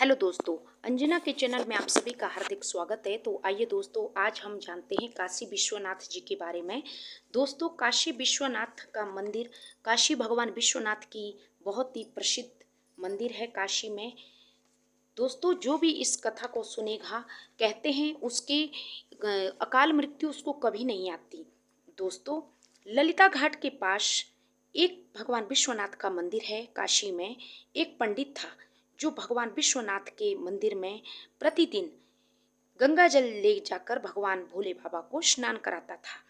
Hello दोस्तों, अंजना के channel में आप सभी का हार्दिक स्वागत है। तो आइए दोस्तों, आज हम जानते हैं काशी विश्वनाथ जी के बारे में। दोस्तों, काशी विश्वनाथ का मंदिर काशी भगवान विश्वनाथ की बहुत ही प्रसिद्ध मंदिर है काशी में। दोस्तों, जो भी इस कथा को सुनेगा, कहते हैं उसके अकाल मृत्यु उसको कभी नहीं आती। दोस्तों, ललिता घाट के पास एक भगवान विश्वनाथ का मंदिर है काशी में। एक पंडित था जो भगवान विश्वनाथ के मंदिर में प्रतिदिन गंगा जल ले जाकर भगवान भोले बाबा को स्नान कराता था।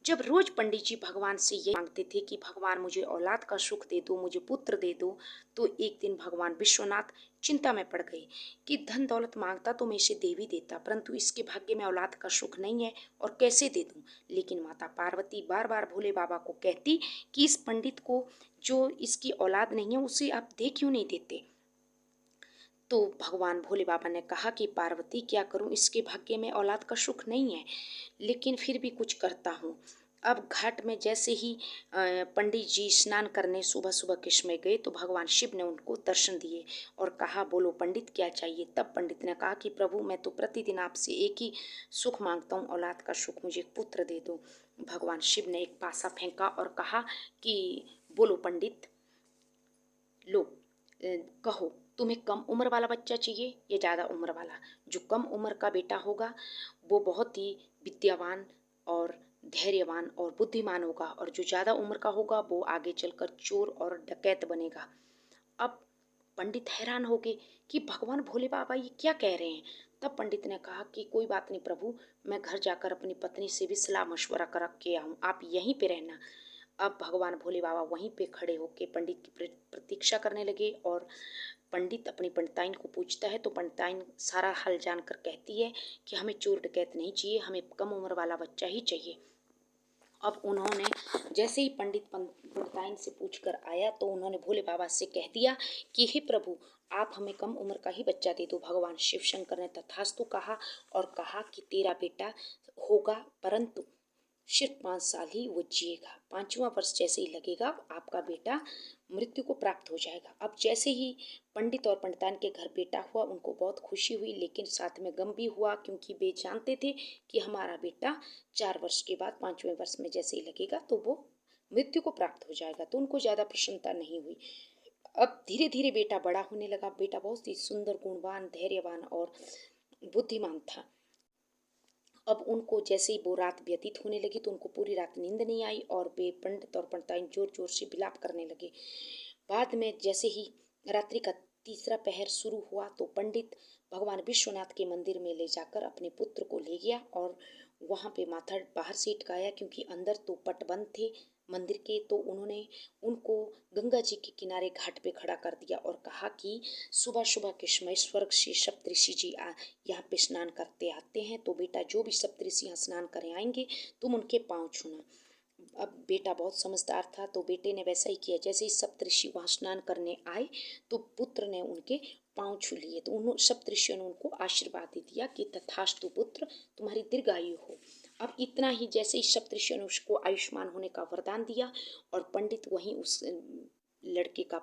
जब रोज पंडित जी भगवान से ये मांगते थे कि भगवान मुझे औलाद का सुख दे दो, मुझे पुत्र दे दो, तो एक दिन भगवान विश्वनाथ चिंता में पड़ गए कि धन दौलत मांगता तो मैं इसे दे भी देता, परंतु इसके भाग्य में औलाद का सुख नहीं है और कैसे दे दूं। लेकिन माता पार्वती बार बार भोले बाबा को कहती कि इस पंडित को जो इसकी औलाद नहीं है उसे आप दे क्यों नहीं देते। तो भगवान भोले बाबा ने कहा कि पार्वती क्या करूं, इसके भाग्य में औलाद का सुख नहीं है, लेकिन फिर भी कुछ करता हूं। अब घाट में जैसे ही पंडित जी स्नान करने सुबह सुबह के समय गए तो भगवान शिव ने उनको दर्शन दिए और कहा, बोलो पंडित क्या चाहिए। तब पंडित ने कहा कि प्रभु, मैं तो प्रतिदिन आपसे एक ही सुख मांगता हूँ, औलाद का सुख, मुझे एक पुत्र दे दो। भगवान शिव ने एक पासा फेंका और कहा कि बोलो पंडित, लो, कहो तुम्हें कम उम्र वाला बच्चा चाहिए या ज़्यादा उम्र वाला। जो कम उम्र का बेटा होगा वो बहुत ही विद्यावान और धैर्यवान और बुद्धिमान होगा, और जो ज़्यादा उम्र का होगा वो आगे चलकर चोर और डकैत बनेगा। अब पंडित हैरान हो गए कि भगवान भोले बाबा ये क्या कह रहे हैं। तब पंडित ने कहा कि कोई बात नहीं प्रभु, मैं घर जाकर अपनी पत्नी से भी सलाह मशवरा कर के आऊँ, आप यहीं पे रहना। अब भगवान भोले बाबा वहीं पे खड़े होके पंडित की प्रतीक्षा करने लगे और पंडित अपनी पंडिताइन को पूछता है तो पंडिताइन सारा हाल जानकर कहती है कि हमें चोर डकैत नहीं चाहिए, हमें कम उम्र वाला बच्चा ही चाहिए। अब उन्होंने जैसे ही पंडित पंडिताइन से पूछकर आया तो उन्होंने भोले बाबा से कह दिया कि हे प्रभु, आप हमें कम उम्र का ही बच्चा दे दो। भगवान शिव शंकर ने तथास्तु कहा और कहा कि तेरा बेटा होगा, परंतु सिर्फ 5 साल ही वो जिएगा। 5वां वर्ष जैसे ही लगेगा आपका बेटा मृत्यु को प्राप्त हो जाएगा। अब जैसे ही पंडित और पंडितान के घर बेटा हुआ उनको बहुत खुशी हुई, लेकिन साथ में गम भी हुआ, क्योंकि वे जानते थे कि हमारा बेटा 4 वर्ष के बाद 5वें वर्ष में जैसे ही लगेगा तो वो मृत्यु को प्राप्त हो जाएगा। तो उनको ज़्यादा प्रसन्नता नहीं हुई। अब धीरे धीरे बेटा बड़ा होने लगा। बेटा बहुत ही सुंदर, गुणवान, धैर्यवान और बुद्धिमान था। अब उनको जैसे ही वो रात व्यतीत होने लगी तो उनको पूरी रात नींद नहीं आई और वे पंडित और पंडिताइन जोर जोर से विलाप करने लगे। बाद में जैसे ही रात्रि का तीसरा पहर शुरू हुआ तो पंडित भगवान विश्वनाथ के मंदिर में ले जाकर अपने पुत्र को ले गया और वहाँ पे माथा बाहर से इटकाया, क्योंकि अंदर तो पट बंद थे मंदिर के। तो उन्होंने उनको गंगा जी के किनारे घाट पे खड़ा कर दिया और कहा कि सुबह सुबह के समय स्वर्ग से सप्तऋषि जी यहाँ पे स्नान करते आते हैं, तो बेटा जो भी सप्तऋषि यहाँ स्नान करे आएंगे तुम उनके पाँव छूना। अब बेटा बहुत समझदार था तो बेटे ने वैसा ही किया। जैसे ही सप्तऋषि वहाँ स्नान करने आए तो पुत्र ने उनके पाँव छू लिए। तो उन सप्तऋषियों ने उनको आशीर्वाद दे दिया कि तथास्तु पुत्र, तुम्हारी दीर्घायु हो। अब इतना ही, जैसे ही सप्तऋषियों ने उसको आयुष्मान होने का वरदान दिया और पंडित वहीं उस लड़के का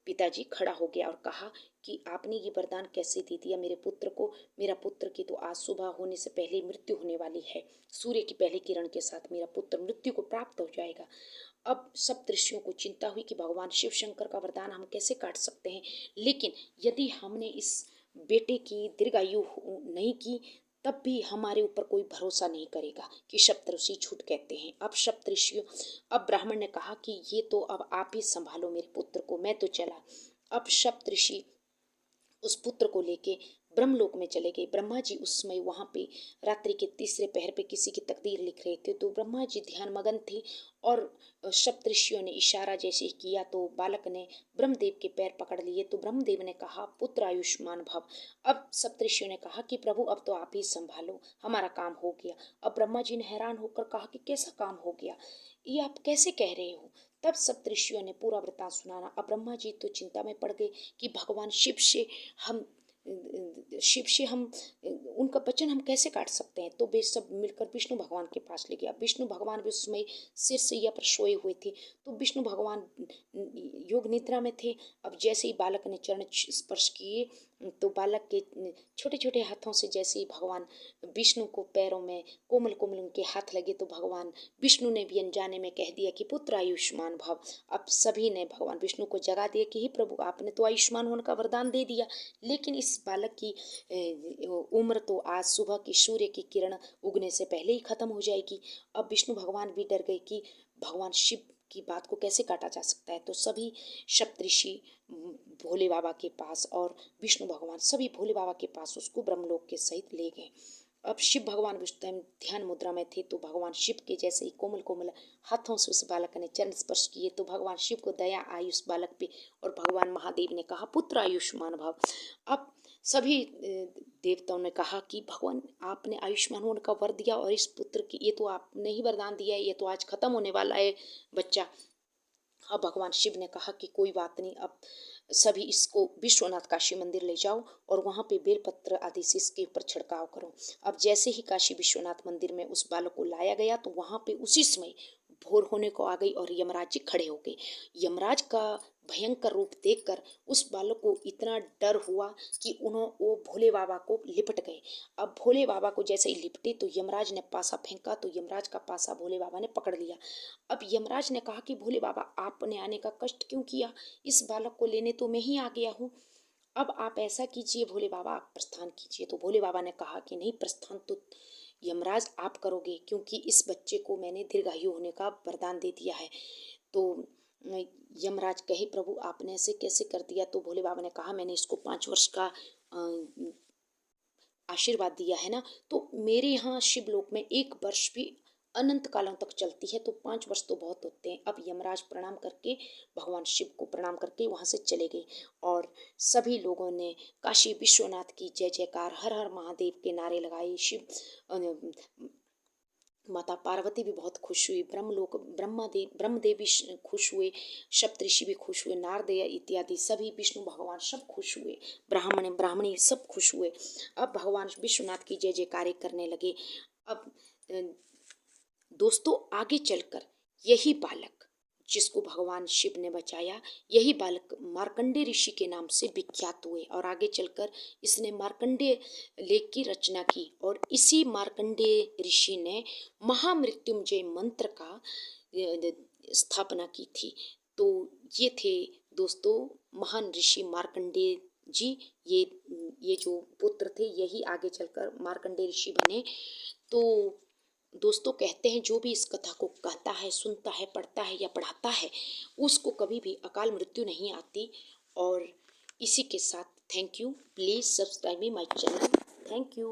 पिताजी खड़ा हो गया और कहा कि आपने ये वरदान कैसे दे दिया मेरे पुत्र को। मेरा पुत्र की तो आज सुबह होने से पहले मृत्यु होने वाली है, सूर्य की पहली किरण के साथ मेरा पुत्र मृत्यु को प्राप्त हो जाएगा। अब सब ऋषियों को चिंता हुई कि भगवान शिव शंकर का वरदान हम कैसे काट सकते हैं, लेकिन यदि हमने इस बेटे की दीर्घायु नहीं की तब भी हमारे ऊपर कोई भरोसा नहीं करेगा कि सप्तऋषि झूठ कहते हैं। अब सप्तऋषियों अब ब्राह्मण ने कहा कि ये तो अब आप ही संभालो मेरे पुत्र को, मैं तो चला। अब सप्तऋषि उस पुत्र को लेके ब्रह्मलोक में चले गए। ब्रह्मा जी उस समय वहाँ पे रात्रि के तीसरे पहर पे किसी की तकदीर लिख रहे थे, तो ब्रह्मा जी ध्यान मगन थे और सप्तऋषियों ने इशारा जैसे किया तो बालक ने ब्रह्मदेव के पैर पकड़ लिए। तो ब्रह्मदेव ने कहा, पुत्र आयुष्मान भव। अब सप्तऋषियों ने कहा कि प्रभु अब तो आप ही संभालो, हमारा काम हो गया। अब ब्रह्मा जी ने हैरान होकर कहा कि कैसा काम हो गया, ये आप कैसे कह रहे हो। तब सप्तऋषियों ने पूरा वृतांत सुनाना। अब ब्रह्मा जी तो चिंता में पड़ गए कि भगवान हम शिव से हम उनका वचन हम कैसे काट सकते हैं। तो वे सब मिलकर विष्णु भगवान के पास ले गया। विष्णु भगवान भी उस समय सिर सैया पर सोए हुए थे, तो विष्णु भगवान योग निद्रा में थे। अब जैसे ही बालक ने चरण स्पर्श किए तो बालक के छोटे छोटे हाथों से जैसे ही भगवान विष्णु को पैरों में कोमल कोमल उनके हाथ लगे, तो भगवान विष्णु ने भी अनजाने में कह दिया कि पुत्र आयुष्मान भव। अब सभी ने भगवान विष्णु को जगा दिया कि हे प्रभु, आपने तो आयुष्मान होने का वरदान दे दिया, लेकिन इस बालक की उम्र तो आज सुबह की सूर्य की किरण उगने से पहले ही खत्म हो जाएगी। अब विष्णु भगवान भी डर गए कि भगवान शिव की बात को कैसे काटा जा सकता है। तो सभी सप्तऋषि भोले बाबा के पास और विष्णु भगवान सभी भोले बाबा के पास उसको ब्रह्मलोक के सहित ले गए। अब शिव भगवान उस टाइम ध्यान मुद्रा में थे, तो भगवान शिव के जैसे ही कोमल कोमल हाथों से उस बालक ने चरण स्पर्श किए, तो भगवान शिव को दया आई उस बालक पे, और भगवान महादेव ने कहा पुत्र आयुष्मान भव। अब सभी देवताओं ने कहा कि भगवान आपने आयुष्मान होने का वर दिया, और इस पुत्र की, ये तो आपने ही वरदान दिया है, ये तो आज खत्म होने वाला है बच्चा। अब भगवान शिव ने कहा कि कोई बात नहीं, अब सभी इसको विश्वनाथ काशी मंदिर ले जाओ और वहाँ पे बेलपत्र आदि से इसके ऊपर छिड़काव करो। अब जैसे ही काशी विश्वनाथ मंदिर में उस बालक को लाया गया, तो वहाँ पे उसी समय भोर होने को आ गई और यमराज जी खड़े हो गए। यमराज का भयंकर रूप देखकर उस बालक को इतना डर हुआ कि वो भोले बाबा को लिपट गए। अब भोले बाबा को जैसे ही लिपटे, तो यमराज ने पासा फेंका, तो यमराज का पासा भोले बाबा ने पकड़ लिया। अब यमराज ने कहा कि भोले बाबा, आपने आने का कष्ट क्यों किया, इस बालक को लेने तो मैं ही आ गया हूँ। अब आप ऐसा कीजिए भोले बाबा, आप प्रस्थान कीजिए। तो भोले बाबा ने कहा कि नहीं, प्रस्थान तो यमराज आप करोगे, क्योंकि इस बच्चे को मैंने दीर्घायु होने का वरदान दे दिया है। तो यमराज कहे प्रभु, आपने ऐसे कैसे कर दिया। तो भोले बाबा ने कहा मैंने इसको 5 वर्ष का आशीर्वाद दिया है ना, तो मेरे यहाँ शिवलोक में 1 वर्ष भी अनंत कालों तक चलती है, तो 5 वर्ष तो बहुत होते हैं। अब यमराज प्रणाम करके, भगवान शिव को प्रणाम करके वहाँ से चले गए, और सभी लोगों ने काशी विश्वनाथ की जय जयकार, हर हर महादेव के नारे लगाए। शिव माता पार्वती भी बहुत खुश हुई, ब्रह्मलोक ब्रह्मदेव भी खुश हुए, सप्तऋषि भी खुश हुए, नारदेय इत्यादि सभी, विष्णु भगवान सब खुश हुए, ब्राह्मणी सब खुश हुए। अब भगवान विश्वनाथ की जय जयकारे करने लगे। अब दोस्तों आगे चलकर यही बालक जिसको भगवान शिव ने बचाया, यही बालक मार्कंडेय ऋषि के नाम से विख्यात हुए, और आगे चलकर इसने मार्कंडेय लेख की रचना की, और इसी मार्कंडेय ऋषि ने महामृत्युंजय मंत्र का स्थापना की थी। तो ये थे दोस्तों महान ऋषि मार्कंडेय जी। ये जो पुत्र थे, यही आगे चलकर मार्कंडेय ऋषि बने। तो दोस्तों कहते हैं, जो भी इस कथा को कहता है, सुनता है, पढ़ता है या पढ़ाता है, उसको कभी भी अकाल मृत्यु नहीं आती। और इसी के साथ thank you, please subscribe my channel. Thank you.